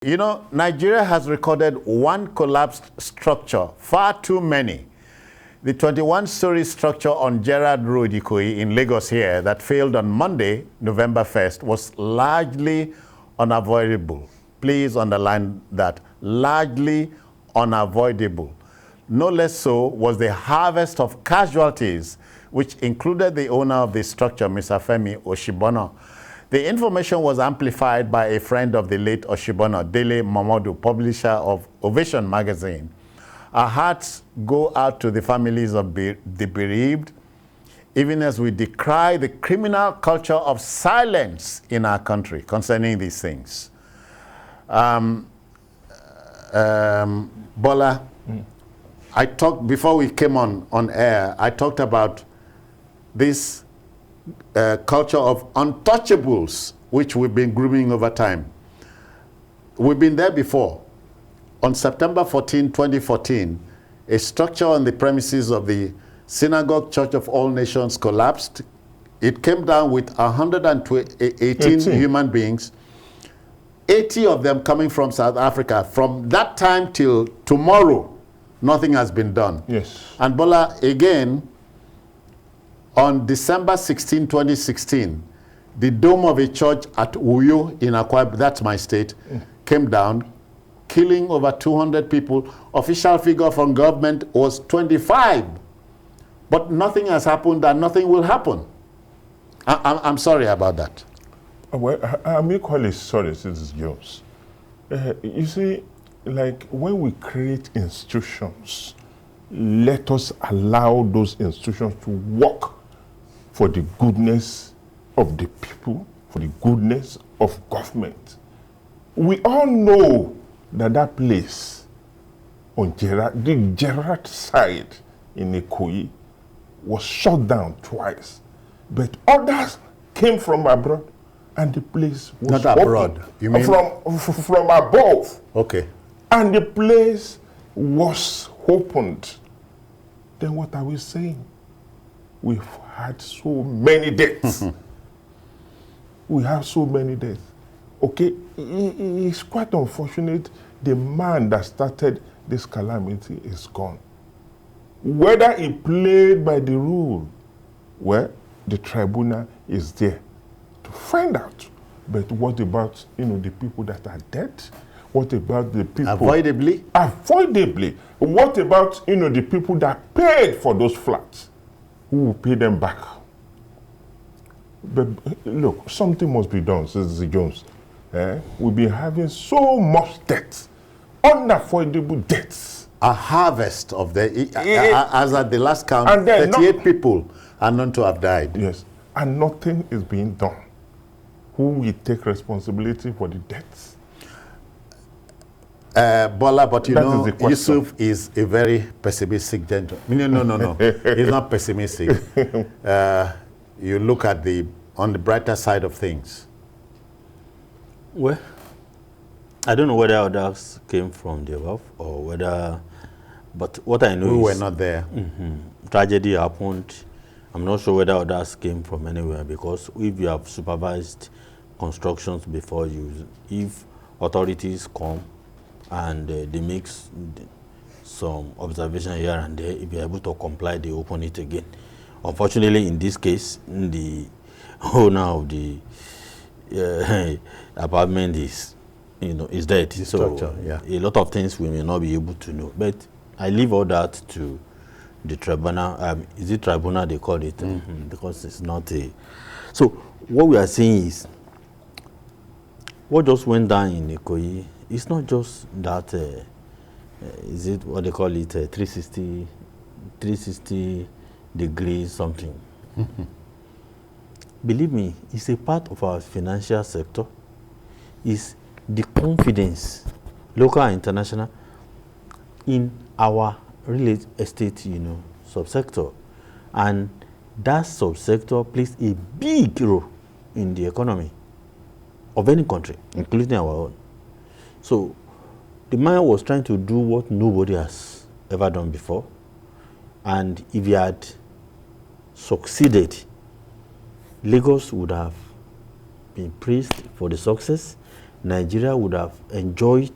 You know, Nigeria has recorded one collapsed structure, far too many. The 21-story structure on Gerrard Road, Ikoyi, in Lagos here, that failed on Monday, November 1st, was largely unavoidable. Please underline that, largely unavoidable. No less so was the harvest of casualties, which included the owner of the structure, Mr. Femi Osibona. The information was amplified by a friend of the late Osibona, Dele Momodu, publisher of Ovation magazine. Our hearts go out to the families of the bereaved, even as we decry the criminal culture of silence in our country concerning these things. Bola, I talked, before we came on air, I talked about this culture of untouchables, which we've been grooming over time. We've been there before. On September 14, 2014, a structure on the premises of the Synagogue Church of All Nations collapsed. It came down with 118 human beings, 80 of them coming from South Africa. From that time till tomorrow, nothing has been done. Yes. And Bola, again, on December 16, 2016, the dome of a church at Uyo in Ikoyi, that's my state, came down, killing over 200 people. Official figure from government was 25. But nothing has happened and nothing will happen. I'm sorry about that. Well, I'm equally sorry, Mrs. Jones. You see, like when we create institutions, let us allow those institutions to work for the goodness of the people, for the goodness of government. We all know that that place on the Gerrard side in Ikoyi was shut down twice. But others came from abroad and the place was not abroad. open. You mean from above. Okay. And the place was opened. Then what are we saying? We've had so many deaths. We have so many deaths. Okay, it's quite unfortunate. The man that started this calamity is gone. Whether he played by the rule, well, the tribunal is there to find out. But what about, the people that are dead? What about the people? Avoidably? Avoidably. What about, the people that paid for those flats? Who will pay them back? But look, something must be done, Mrs. Jones. We've been having so much debt, unavoidable debts. A harvest of as at the last count, 38 people are known to have died. Yes, and nothing is being done. Who will take responsibility for the debts? Bola, but Yusuf is a very pessimistic gentleman. No. He's not pessimistic. You look at on the brighter side of things. Well, I don't know whether others came from the above or whether, but what I know is... We were not there. Tragedy happened. I'm not sure whether others came from anywhere, because if you have supervised constructions before you, if authorities come and they make some observation here and there, if you're able to comply, they open it again. Unfortunately, in this case, the owner of the apartment is dead. So a lot of things we may not be able to know. But I leave all that to the tribunal. Is it tribunal they call it? Because it's not a... So what we are saying is, what just went down in Ikoyi, it's not just that, is it what they call it, 360 degrees something. Believe me, it's a part of our financial sector. It's the confidence, local and international, in our real estate, subsector. And that subsector plays a big role in the economy of any country, including our own. So the man was trying to do what nobody has ever done before. And if he had succeeded, Lagos would have been praised for the success. Nigeria would have enjoyed,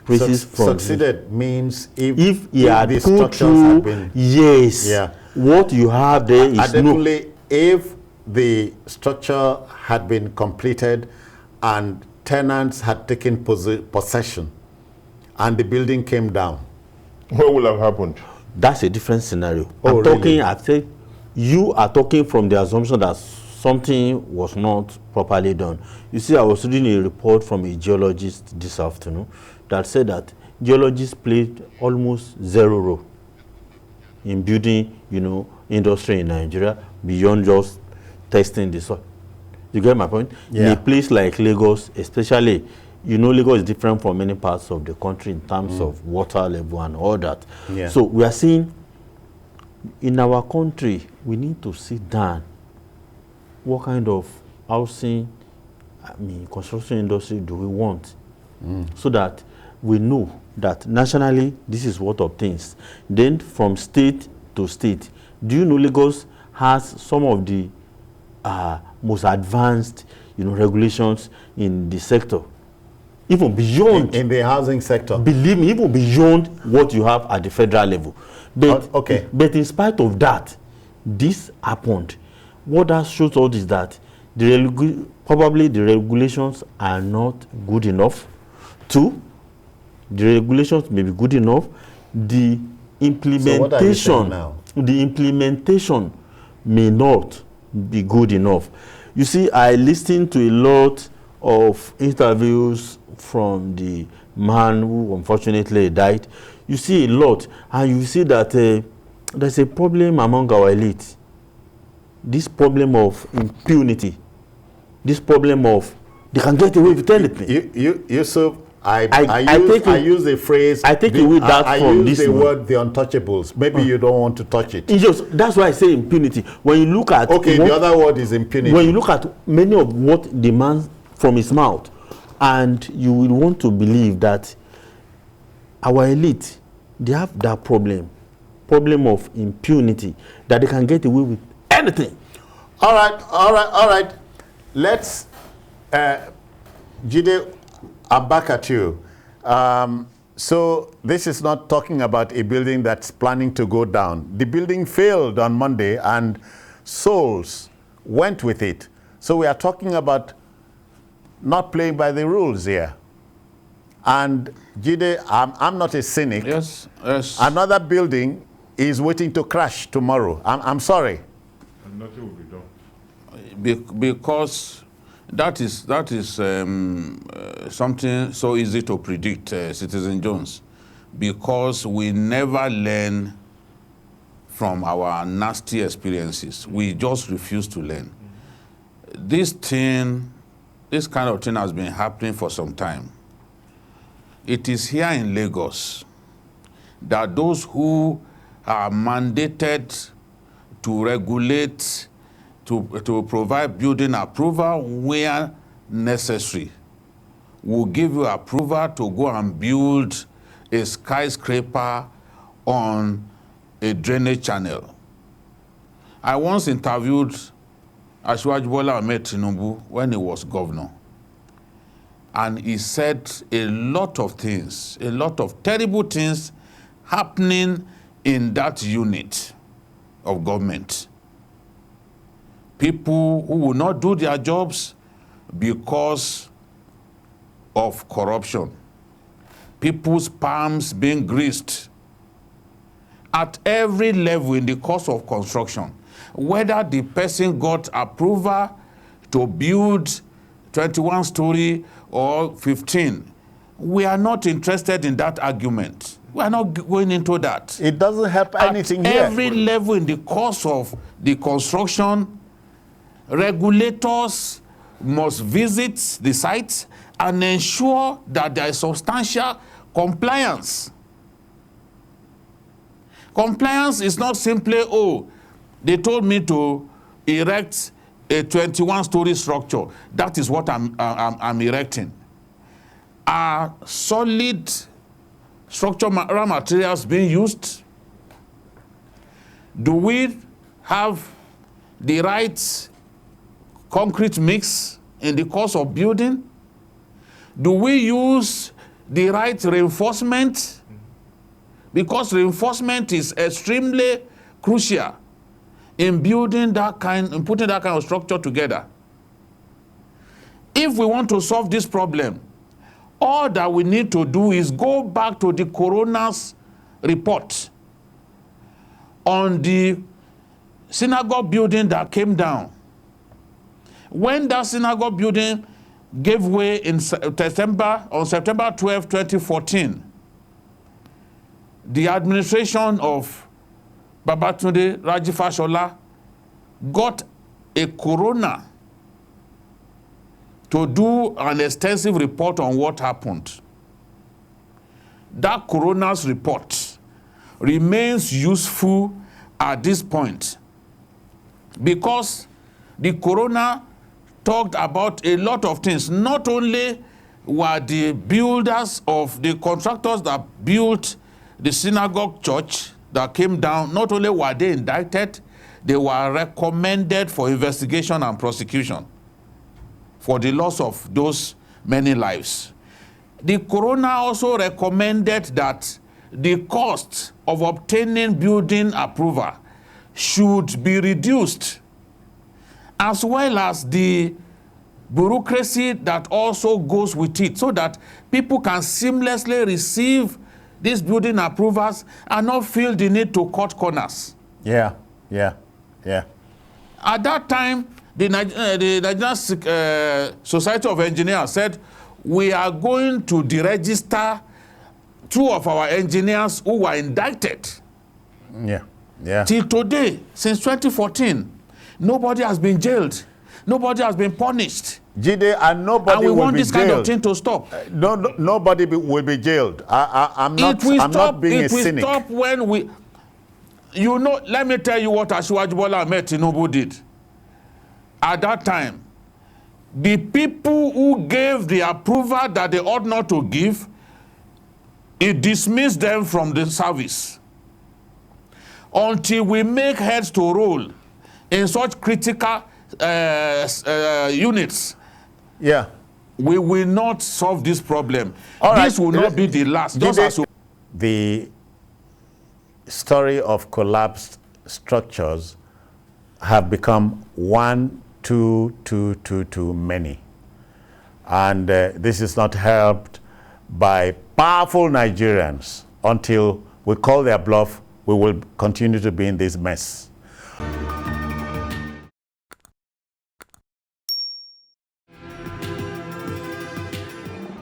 praises from succeeded means if he had the put structures through, had been, yes, yeah. what you have there is no. Adekunle, if the structure had been completed and tenants had taken possession and the building came down, what will have happened? That's a different scenario. Oh, I'm talking, really? I think you are talking from the assumption that something was not properly done. You see, I was reading a report from a geologist this afternoon that said that geologists played almost zero role in building, industry in Nigeria beyond just testing the soil. You get my point? Yeah. In a place like Lagos, especially, Lagos is different from many parts of the country in terms of water level and all that. Yeah. So we are seeing in our country, we need to sit down. What kind of housing, construction industry do we want? So that we know that nationally, this is what obtains. Then from state to state, do you know Lagos has some of the most advanced, regulations in the sector? Even beyond in the housing sector. Believe me, even beyond what you have at the federal level. But, okay. But in spite of that, this happened. What that shows us is that probably the regulations are not good enough. Two, the regulations may be good enough. The implementation, so what are you saying now? The implementation may not be good enough. You see, I listened to a lot of interviews from the man who unfortunately died. You see a lot, and you see that there's a problem among our elite. This problem of impunity, this problem of they can get away with anything. Yusuf, I use the phrase. I take away that I from use this the word the untouchables. Maybe you don't want to touch it. That's why I say impunity. When you look at the other word is impunity. When you look at many of what the man from his mouth, and you will want to believe that our elite, they have that problem of impunity, that they can get away with anything. All right. Let's, Jide, I'm back at you. So this is not talking about a building that's planning to go down. The building failed on Monday and souls went with it. So we are talking about not playing by the rules here. And Jide, I'm not a cynic. Yes. Another building is waiting to crash tomorrow. I'm sorry. And nothing will be done. Because that is something so easy to predict, Citizen Jones. Because we never learn from our nasty experiences. We just refuse to learn. This kind of thing has been happening for some time. It is here in Lagos that those who are mandated to regulate, to provide building approval where necessary, will give you approval to go and build a skyscraper on a drainage channel. I once interviewed Asiwaju Bola Ahmed Tinubu when he was governor. And he said a lot of things, a lot of terrible things happening in that unit of government. People who will not do their jobs because of corruption. People's palms being greased at every level in the course of construction. Whether the person got approval to build 21 story or 15, we are not interested in that argument. We are not going into that. It doesn't help anything here. At every level in the course of the construction, regulators must visit the site and ensure that there is substantial compliance. Compliance is not simply, they told me to erect a 21-story structure. That is what I'm erecting. Are solid structural raw materials being used? Do we have the right concrete mix in the course of building? Do we use the right reinforcement? Because reinforcement is extremely crucial in building that kind, in putting that kind of structure together. If we want to solve this problem, all that we need to do is go back to the coroner's report on the synagogue building that came down. When that synagogue building gave way on September 12, 2014, the administration of Babatunde Raji Fashola got a coroner to do an extensive report on what happened. That coroner's report remains useful at this point because the coroner talked about a lot of things. Not only were the builders of the contractors that built the synagogue church that came down, not only were they indicted, they were recommended for investigation and prosecution for the loss of those many lives. The coroner also recommended that the cost of obtaining building approval should be reduced, as well as the bureaucracy that also goes with it, so that people can seamlessly receive these building approvals and not feel the need to cut corners. Yeah. At that time, the Nigerian Society of Engineers said, we are going to deregister 2 of our engineers who were indicted. Yeah. Till today, since 2014, nobody has been jailed. Nobody has been punished. Jide, and nobody and we will want be this jailed. kind of thing to stop. Nobody will be jailed. I'm not being a cynic. It will stop when we... You know, let me tell you what Asiwaju Bola Ahmed Tinubu did. At that time, the people who gave the approval that they ought not to give, he dismissed them from the service. Until we make heads to roll in such critical units, we will not solve this problem. This will not be the last. The story of collapsed structures have become one too many. And this is not helped by powerful Nigerians. Until we call their bluff, we will continue to be in this mess.